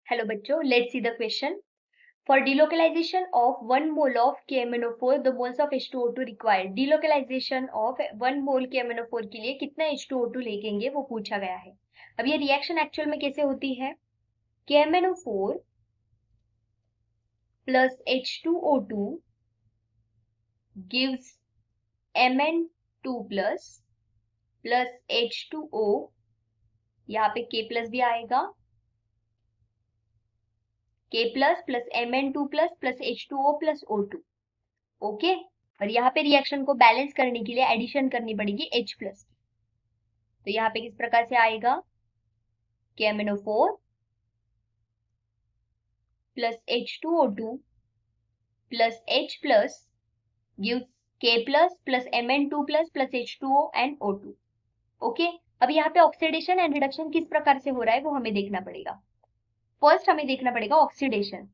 Hello बच्चों, let's see the question. For delocalization of 1 mole of KMnO4, the moles of H2O2 required. Delocalization of 1 mole KMnO4 के लिए कितना H2O2 लेंगे वो पूछा गया है. अब ये रिएक्शन एक्चुअल में कैसे होती है? KMnO4 plus H2O2 gives Mn2 plus H2O, यहाँ पे K plus भी आएगा, K plus Mn2 plus H2O plus O2. Okay, और यहाँ पे रिएक्शन को बैलेंस करने के लिए एडिशन करनी पड़ेगी H प्लस की. तो यहाँ पे किस प्रकार से आएगा? KMnO4 plus H2O2 plus H plus gives K plus Mn2 plus H2O and O2. Okay, अब यहाँ पे ऑक्सीडेशन एंड रिडक्शन किस प्रकार से हो रहा है वो हमें देखना पड़ेगा. फर्स्ट हमें देखना पड़ेगा ऑक्सीडेशन.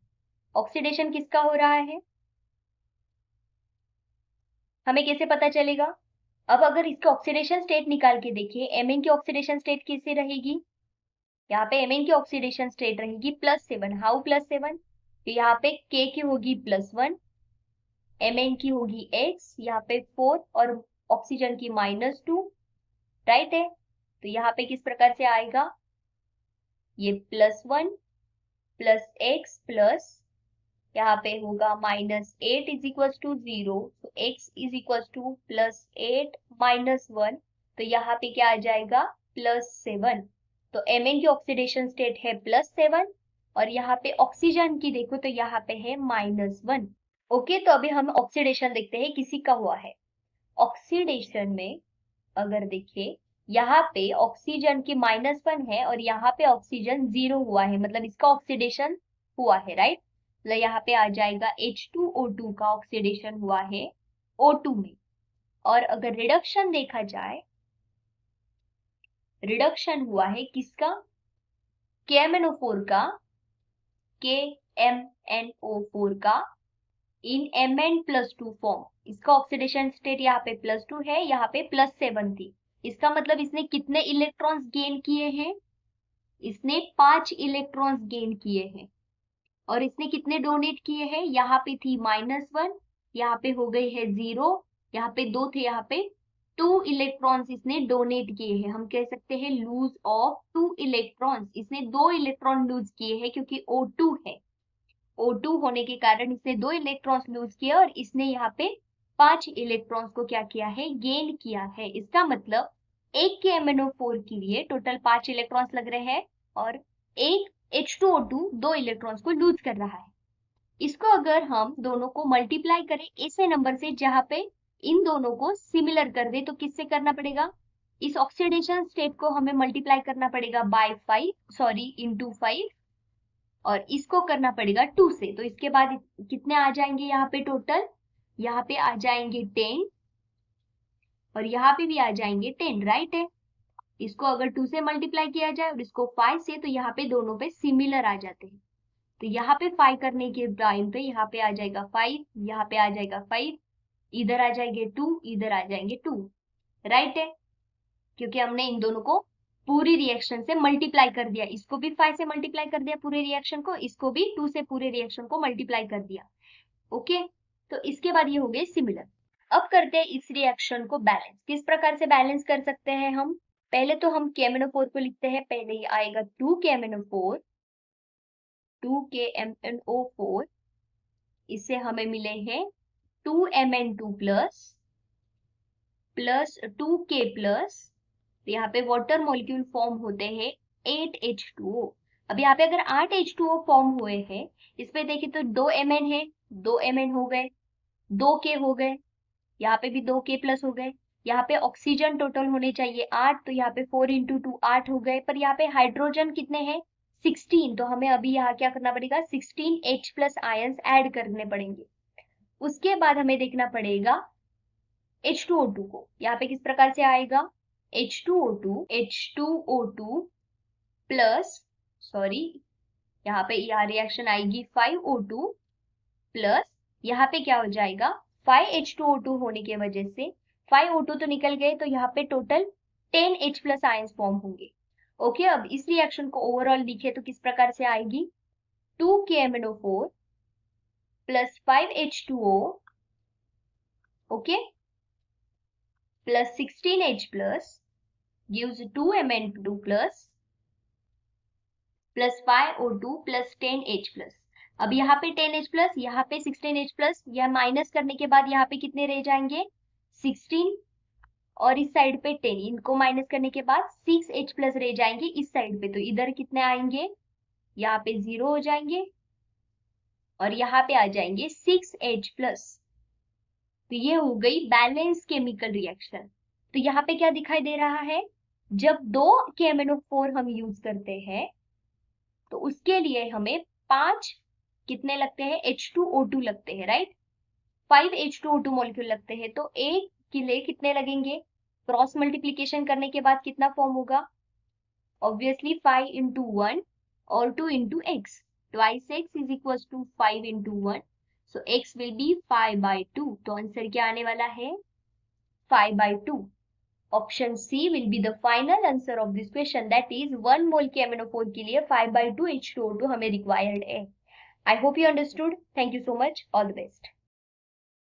ऑक्सीडेशन किसका हो रहा है हमें कैसे पता चलेगा? अब अगर इसके ऑक्सीडेशन स्टेट निकाल के देखिए, Mn की ऑक्सीडेशन स्टेट कैसे रहेगी? यहाँ पे Mn की ऑक्सीडेशन स्टेट रहेगी +7. हाउ +7? तो यहाँ पे K की होगी +1, Mn की होगी X, यहाँ पे 4 और ऑक्सीजन की -2, राइट है. तो यहाँ पे किस प्रकार से आएगा? ये +1 +X प्लस यहाँ पे होगा -8 इज इक्वल टू 0. तो x इज इक्वल टू +8 -1. तो यहाँ पे क्या आ जाएगा? +7. तो Mn की ऑक्सीडेशन स्टेट है +7 और यहाँ पे ऑक्सीजन की देखो तो यहाँ पे है -1. ओके, तो अभी हम ऑक्सीडेशन देखते हैं किसी का हुआ है. ऑक्सीडेशन में अगर देखें, यहाँ पे ऑक्सीजन की -1 है और यहाँ पे ऑक्सीजन 0 हुआ है, मतलब इसका ऑक्सीडेशन हुआ है, राइट. मतलब यहाँ पे आ जाएगा H2O2 का ऑक्सीडेशन हुआ है O2 में. और अगर रिडक्शन देखा जाए, रिडक्शन हुआ है किसका? KMnO4 का, KMnO4 का इन Mn+2 फॉर्म. इसका ऑक्सीडेशन स्टेट यहाँ पे +2 है, यहाँ पे +7 थी. इसका मतलब इसने कितने इलेक्ट्रॉन्स गेन किए हैं? इसने 5 इलेक्ट्रॉन्स गेन किए हैं. और इसने कितने डोनेट किए हैं? यहाँ पे थी -1, यहाँ पे हो गई है 0, यहाँ पे 2 थे, यहाँ पे 2 इलेक्ट्रॉन्स इसने डोनेट किए हैं. हम कह सकते हैं लूज ऑफ 2 इलेक्ट्रॉन्स. इसने 2 इलेक्ट्रॉन लूज किए हैं क्योंकि O2 है. O2 होने के कारण इसने 2 इलेक्ट्रॉन्स लूज किए और इसने यहाँ पे 5 इलेक्ट्रॉन्स को क्या किया है? गेन किया है. इसका मतलब एक KMnO4 के लिए टोटल 5 इलेक्ट्रॉन्स लग रहे हैं और एक H2O2 2 इलेक्ट्रॉन्स को लूज कर रहा है. इसको अगर हम दोनों को मल्टीप्लाई करें ऐसे नंबर से जहां पे इन दोनों को सिमिलर कर दे, तो किससे करना पड़ेगा? इस ऑक्सीडेशन स्टेट को हमें मल्टीप्लाई करना पड़ेगा बाय 5, सॉरी इंटू 5, और इसको करना पड़ेगा 2 से. तो इसके बाद कितने आ जाएंगे यहाँ पे टोटल? यहाँ पे आ जाएंगे 10 और यहाँ पे भी आ जाएंगे 10, राइट है. इसको अगर 2 से मल्टीप्लाई किया जाए और इसको 5 से, तो यहाँ पे दोनों पे सिमिलर आ जाते हैं. तो यहाँ पे 5 करने के टाइम पे यहाँ पे आ जाएगा 5, यहाँ पे आ जाएगा 5, इधर आ जाएंगे 2, इधर आ जाएंगे 2, राइट है. क्योंकि हमने इन दोनों को पूरी रिएक्शन से मल्टीप्लाई कर दिया. इसको भी 5 से मल्टीप्लाई कर दिया पूरे रिएक्शन को, इसको भी 2 से पूरे रिएक्शन को मल्टीप्लाई कर दिया. ओके, तो इसके बाद ये हो गए सिमिलर. अब करते हैं इस रिएक्शन को बैलेंस. किस प्रकार से बैलेंस कर सकते हैं हम? पहले तो हम KMnO4 को लिखते हैं. पहले ही आएगा 2KMnO4, 2KMnO4, इससे हमें मिले हैं 2Mn2 प्लस 2K प्लस. यहाँ पे वाटर मॉलिक्यूल फॉर्म होते हैं 8H2O. अब यहाँ पे अगर 8H2O फॉर्म हुए हैं, इसमें देखें तो 2 Mn है, 2 Mn हो गए, 2K हो गए, यहाँ पे भी 2K प्लस हो गए. यहाँ पे ऑक्सीजन टोटल होने चाहिए 8, तो यहाँ पे 4 × 2 8 हो गए. पर यहाँ पे हाइड्रोजन कितने हैं? 16. तो हमें अभी यहाँ क्या करना पड़ेगा? 16H प्लस आयंस ऐड करने पड़ेंगे. उसके बाद हमें देखना पड़ेगा H2O2 को. यहाँ पे किस प्रकार से आएगा? H2O2 प्लस, सॉरी यहाँ पे यहाँ रिएक्शन आएगी 5O2 प्लस, यहाँ पे क्या हो जाएगा? 5H2O2 होने की वजह से 5O2 तो निकल गए, तो यहाँ पे total 10H plus ions form होंगे. ओके, अब इस रिएक्शन को ओवरऑल लिखे तो किस प्रकार से आएगी? 2KMnO4 plus 5H2O, okay, plus 16H plus gives 2Mn2 plus 5O2 plus 10H plus। अब यहाँ पे 10H प्लस, यहाँ पे 16H प्लस, यह माइनस करने के बाद यहाँ पे कितने रह जाएंगे 16, और इस साइड पे 10, इनको माइनस करने के बाद 6H प्लस रह जाएंगे इस साइड पे, तो इधर कितने आएंगे, यहाँ पे 0 हो जाएंगे और यहाँ पे आ जाएंगे 6H प्लस। तो ये हो गई बैलेंस केमिकल रिएक्शन। तो यहाँ पे क्या दिखाई दे रहा है, जब 2 KMnO4 हम यूज करते हैं तो उसके लिए हमें 5 कितने लगते हैं, H2O2 लगते हैं, राइट, 5 H2O2 मॉलिक्यूल लगते हैं। तो एक के लिए कितने लगेंगे, क्रॉस मल्टीप्लीकेशन करने के बाद कितना फॉर्म होगा, ऑब्वियसली 5 into 1 और 2 into x, twice x is equals to 5 into 1, so x will be 5/2। तो आंसर क्या आने वाला है, 5/2। Option C will be the final answer of this question, that is 1 mole KMnO4 के लिए 5/2 H2O2 हमें रिक्वायर्ड है। I hope you understood. Thank you so much, all the best.